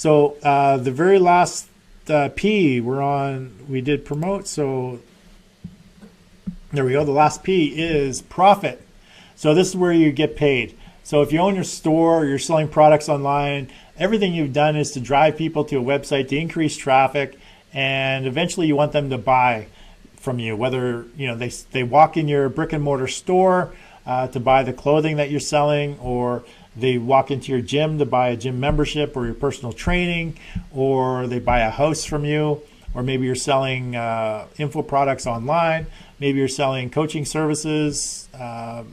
So the very last P we did promote. So there we go. The last P is profit. So this is where you get paid. So if you own your store, you're selling products online, everything you've done is to drive people to a website to increase traffic, and eventually you want them to buy from you. Whether they walk in your brick and mortar store to buy the clothing that you're selling, or they walk into your gym to buy a gym membership or your personal training, or they buy a house from you, or maybe you're selling info products online, maybe you're selling coaching services,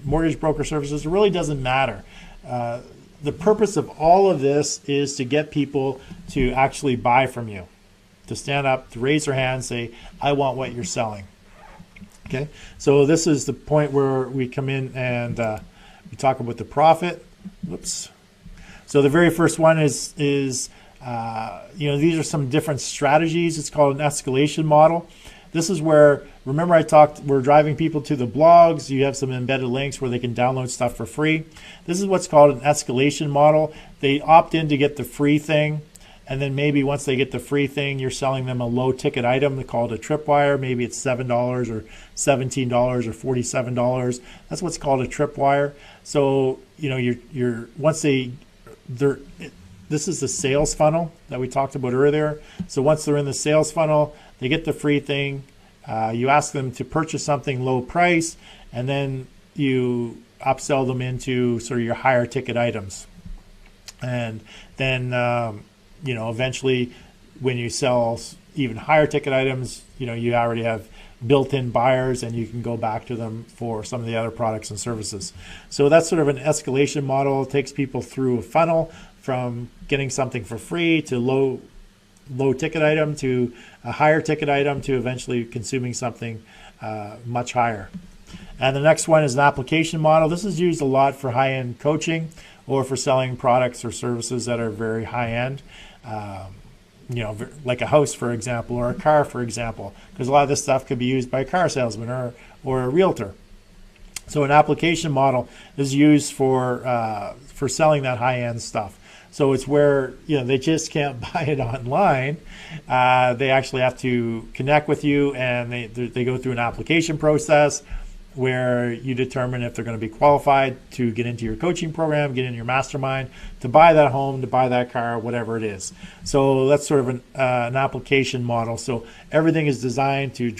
mortgage broker services. It really doesn't matter. The purpose of all of this is to get people to actually buy from you, to stand up, to raise their hand, say, I want what you're selling. Okay, so this is the point where we come in and we talk about the profit. Whoops. So the very first one is these are some different strategies. It's called an escalation model. This is where, remember we're driving people to the blogs. You have some embedded links where they can download stuff for free. This is what's called an escalation model. They opt in to get the free thing. And then maybe once they get the free thing, you're selling them a low ticket item called a tripwire. Maybe it's $7 or $17 or $47. That's what's called a tripwire. So, this is the sales funnel that we talked about earlier. So once they're in the sales funnel, they get the free thing. You ask them to purchase something low price, and then you upsell them into sort of your higher ticket items. And then, eventually when you sell even higher ticket items, you already have built-in buyers and you can go back to them for some of the other products and services. So that's sort of an escalation model. It takes people through a funnel from getting something for free to low ticket item to a higher ticket item to eventually consuming something much higher. And the next one is an application model. This is used a lot for high-end coaching or for selling products or services that are very high-end. Like a house, for example, or a car, for example, because a lot of this stuff could be used by a car salesman or a realtor. So an application model is used for selling that high-end stuff. So it's where they just can't buy it online. They actually have to connect with you, and they go through an application process where you determine if they're going to be qualified to get into your coaching program, get in your mastermind, to buy that home, to buy that car, whatever it is. So that's sort of an application model. So everything is designed to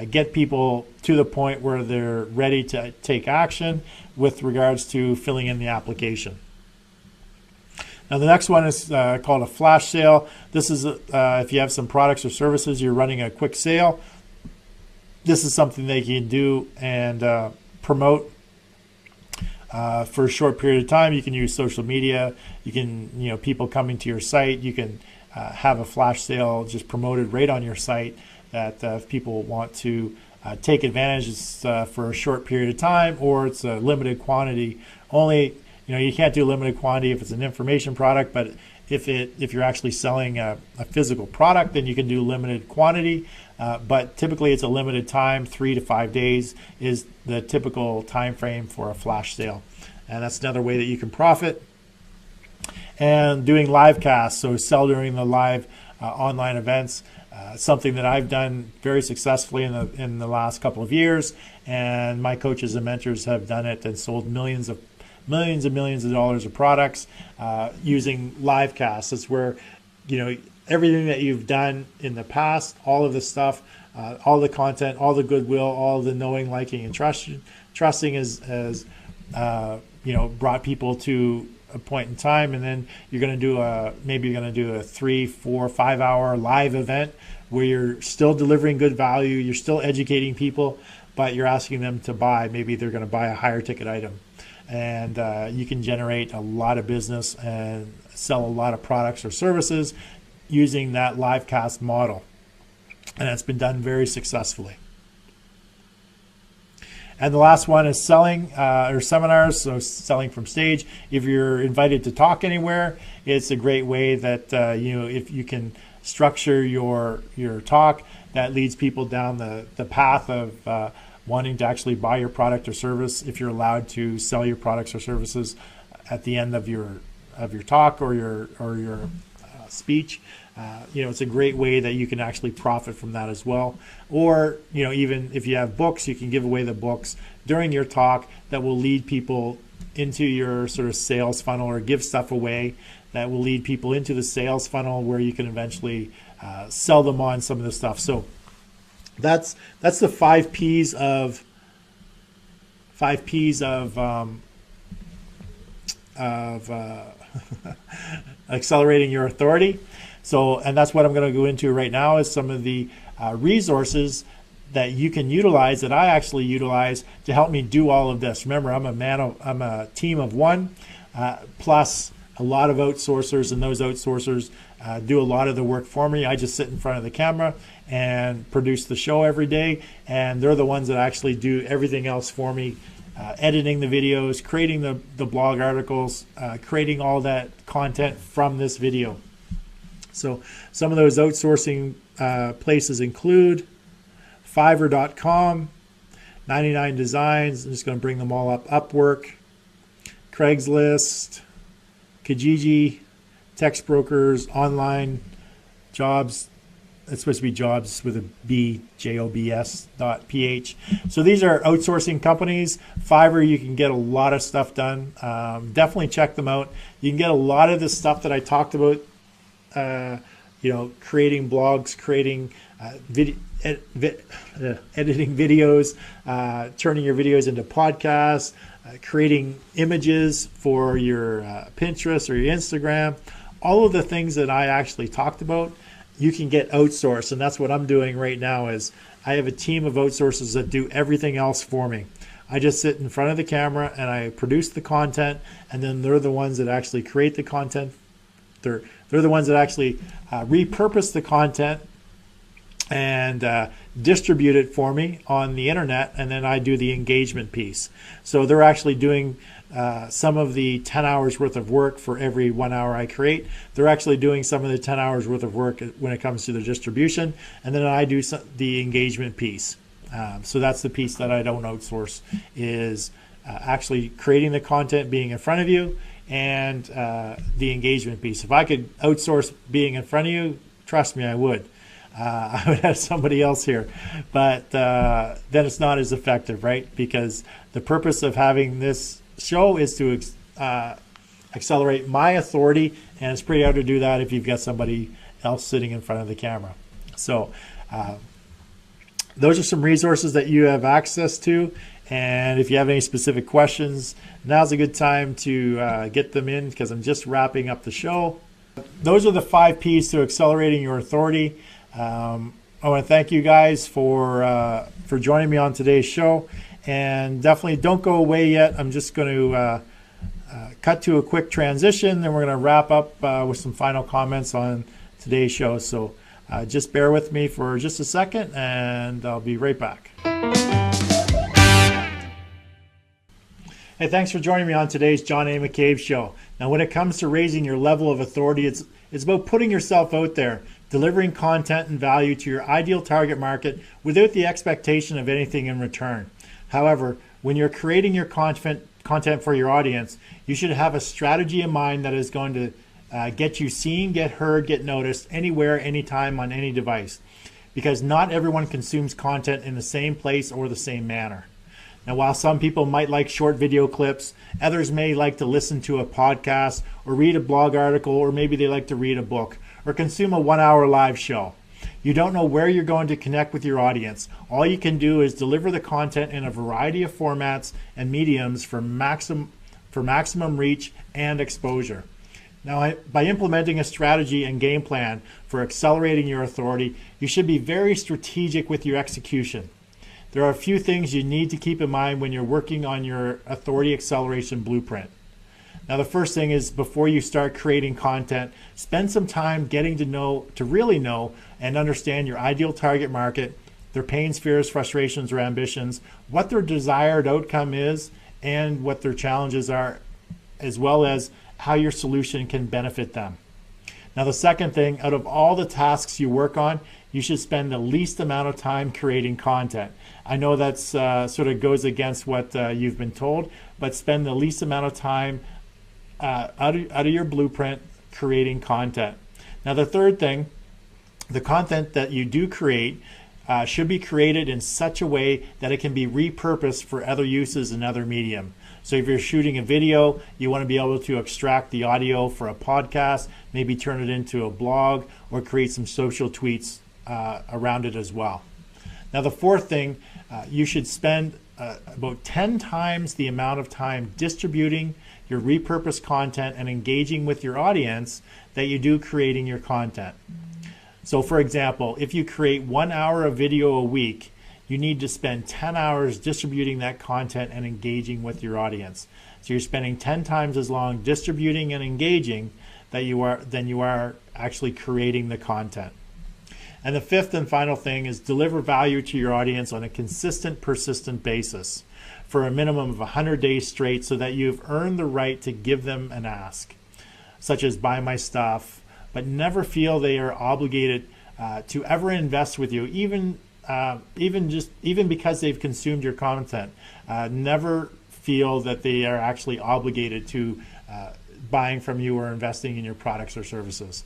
get people to the point where they're ready to take action with regards to filling in the application. Now the next one is called a flash sale. This is if you have some products or services, you're running a quick sale. This is something they can do and promote for a short period of time. You can use social media. You can, people coming to your site. You can have a flash sale just promoted right on your site that if people want to take advantage, it's for a short period of time, or it's a limited quantity only. You can't do limited quantity if it's an information product, but if you're actually selling a physical product, then you can do limited quantity. But typically it's a limited time. 3 to 5 days is the typical time frame for a flash sale. And that's another way that you can profit. And doing live casts, so sell during the live online events, something that I've done very successfully in the last couple of years. And my coaches and mentors have done it and sold millions and millions of dollars of products using live casts. It's where, everything that you've done in the past, all of the stuff, all the content, all the goodwill, all the knowing, liking, and trusting has brought people to a point in time, and then you're going to do a 3, 4, 5 hour live event where you're still delivering good value, you're still educating people, but you're asking them to buy. Maybe they're going to buy a higher ticket item, and you can generate a lot of business and sell a lot of products or services using that live cast model, and it's been done very successfully. And the last one is selling or seminars, so selling from stage. If you're invited to talk anywhere, it's a great way that if you can structure your talk that leads people down the path of wanting to actually buy your product or service, if you're allowed to sell your products or services at the end of your talk or your speech. It's a great way that you can actually profit from that as well. Or, even if you have books, you can give away the books during your talk that will lead people into your sort of sales funnel, or give stuff away that will lead people into the sales funnel where you can eventually sell them on some of the stuff. So that's the 5P's of accelerating your authority. So, and that's what I'm going to go into right now, is some of the resources that you can utilize, that I actually utilize to help me do all of this. Remember, I'm a team of one, plus a lot of outsourcers, and those outsourcers do a lot of the work for me. I just sit in front of the camera and produce the show every day, and they're the ones that actually do everything else for me, editing the videos, creating the blog articles, creating all that content from this video. So some of those outsourcing places include Fiverr.com, 99 Designs, I'm just going to bring them all up, Upwork, Craigslist, Kijiji, Text Brokers, Online Jobs. It's supposed to be jobs with a B, jobs.ph. So these are outsourcing companies. Fiverr, you can get a lot of stuff done. Definitely check them out. You can get a lot of the stuff that I talked about, creating blogs, creating editing videos, turning your videos into podcasts, creating images for your Pinterest or your Instagram. All of the things that I actually talked about, you can get outsourced, and that's what I'm doing right now. Is I have a team of outsourcers that do everything else for me. I just sit in front of the camera and I produce the content, and then they're the ones that actually create the content. They're the ones that actually repurpose the content and distribute it for me on the internet, and then I do the engagement piece. So they're actually doing some of the 10 hours worth of work for every 1 hour I create. They're actually doing some of the 10 hours worth of work when it comes to the distribution, and then I do the engagement piece. So that's the piece that I don't outsource, is actually creating the content, being in front of you, and the engagement piece. If I could outsource being in front of you, trust me, I would. I would have somebody else here, but then it's not as effective, right? Because the purpose of having this show is to accelerate my authority, and it's pretty hard to do that if you've got somebody else sitting in front of the camera. So those are some resources that you have access to, and if you have any specific questions, now's a good time to get them in, because I'm just wrapping up the show. Those are the 5 P's to accelerating your authority. I want to thank you guys for joining me on today's show, and definitely don't go away yet. I'm just going to cut to a quick transition, then we're going to wrap up with some final comments on today's show. So just bear with me for just a second, and I'll be right back. Hey, thanks for joining me on today's John A. McCabe Show. Now, when it comes to raising your level of authority, it's about putting yourself out there, delivering content and value to your ideal target market without the expectation of anything in return. However, when you're creating your content for your audience, you should have a strategy in mind that is going to get you seen, get heard, get noticed anywhere, anytime, on any device. Because not everyone consumes content in the same place or the same manner. Now, while some people might like short video clips, others may like to listen to a podcast or read a blog article, or maybe they like to read a book or consume a 1 hour live show. You don't know where you're going to connect with your audience. All you can do is deliver the content in a variety of formats and mediums for maximum reach and exposure. Now, by implementing a strategy and game plan for accelerating your authority, you should be very strategic with your execution. There are a few things you need to keep in mind when you're working on your authority acceleration blueprint. Now, the first thing is, before you start creating content, spend some time getting to really know and understand your ideal target market, their pains, fears, frustrations, or ambitions, what their desired outcome is, and what their challenges are, as well as how your solution can benefit them. Now, the second thing, out of all the tasks you work on, you should spend the least amount of time creating content. I know that's sort of goes against what you've been told, but spend the least amount of time out of your blueprint, creating content. Now, the third thing, the content that you do create should be created in such a way that it can be repurposed for other uses in other medium. So if you're shooting a video, you want to be able to extract the audio for a podcast, maybe turn it into a blog, or create some social tweets around it as well. Now, the fourth thing, you should spend about 10 times the amount of time distributing your repurposed content and engaging with your audience that you do creating your content. So for example, if you create 1 hour of video a week, you need to spend 10 hours distributing that content and engaging with your audience. So you're spending 10 times as long distributing and engaging than you are actually creating the content. And the fifth and final thing is deliver value to your audience on a consistent, persistent basis for a minimum of 100 days straight, so that you've earned the right to give them an ask, such as buy my stuff, but never feel they are obligated to ever invest with you, even because they've consumed your content. Never feel that they are actually obligated to buying from you or investing in your products or services.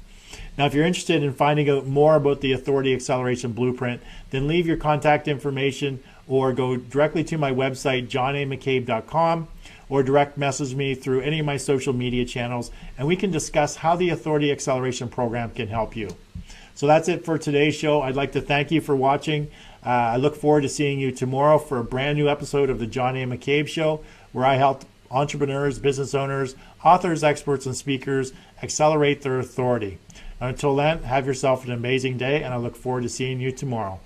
Now, if you're interested in finding out more about the Authority Acceleration Blueprint, then leave your contact information or go directly to my website, johnamccabe.com, or direct message me through any of my social media channels, and we can discuss how the Authority Acceleration Program can help you. So that's it for today's show. I'd like to thank you for watching. I look forward to seeing you tomorrow for a brand new episode of the John A. McCabe Show, where I help entrepreneurs, business owners, authors, experts, and speakers accelerate their authority. Until then, have yourself an amazing day, and I look forward to seeing you tomorrow.